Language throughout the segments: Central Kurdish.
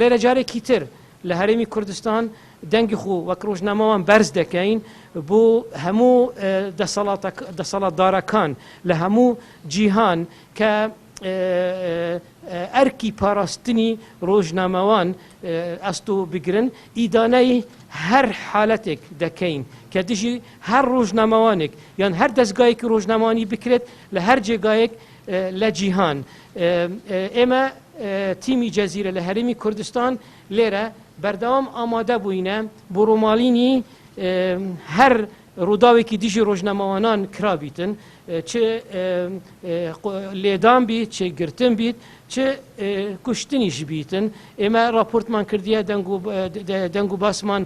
لێرە جارێکی تر لە هەرێمی کوردستان دەنگی خو وەک ڕۆژنامەوان بەرز دەکەین بۆ هەموو دەسەڵاتدارەکان لە هەموو جیهان کە ئەرکی پاراستنی ڕۆژنامەوان ئەست و بگرن ئیدانەی هەر حالەتێک دەکەین کە دژی هەر ڕۆژنامەوانێک یان هەر دەستگایەکی ڕۆژنامەوانی بکرێت لە هەر جێگایەک لە جیهان. ئێمە تیمی جەزیرە لە هەرێمی کوردستان لێرە بەردەوام ئامادە بووینە بۆ ڕۆمالینی هەر ڕووداوێکی دژی ڕۆژنامەوانان کرابیتن چ لێدان بیت چ گرتن بیت چ کوشتنیش بیتن. ئێمە راپۆرتمان کردیە دەنگ و باسمان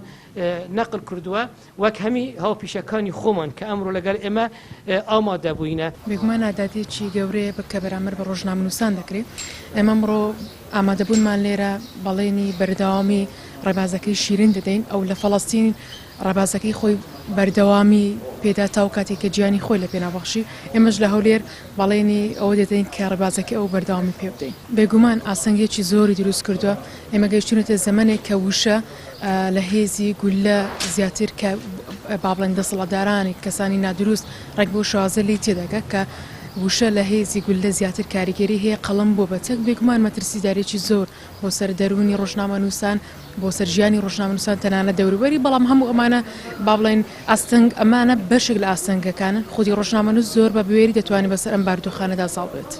نەقل کردووە وەک هەمی هاوپیشەکانی خۆمان کە ئەمڕۆ لەگەڵ ئێمە ئامادە بووینە. بێگومان ئاداتێکی گەورەیە کە بەرامبەر بە ڕۆژنامەنووسان دەکرێت. ئێمە ئەمڕۆ ئامادەبوونمان لێرە بەڵێنی بەردەوامی ڕێبازەکەی شیرین دەدەین ئەو لە فەڵەستین ڕێبازەکەی خۆی بەردەوامی پێدا تا و کاتێککە گیانی خۆی لە پێناوەخشی ئێمەش لە هەولێر بەڵێنی ئەوە دەدەین کە ڕێبازەکەی ئەو بەردەوامی پێ بدەین. بێگومان ئاسەنگێکی زۆری دروست کردووە. ئێمە گەیشتونەتە زەمانێک کە وشە لە هێزی گولە زیاتر کە با بڵێن دەسەڵاتدارانی کەسانی نادروست ڕێک بۆ شازە لی تێدەگە کە وشە لە هێزی گولە زیاتر کاریگەری هەیە قەڵم بۆ بەچەک. بێگومان مەترسیدارێکی زۆر بۆ سەر دەرونی ڕۆژنامەنووسان بۆ سەرژیانی ڕۆژنامەنووسان تەنانە دەوروبەری بەڵام هەموو ئەمانە با بڵێن ئاستەنگ ئەمانە بەشێک لە ئاستەنگەکانن. خودی ڕۆژنامەنووس زۆر بە بوێری دەتوانێت بەسەر ئەم باردۆخانەدا ساڵ بێت.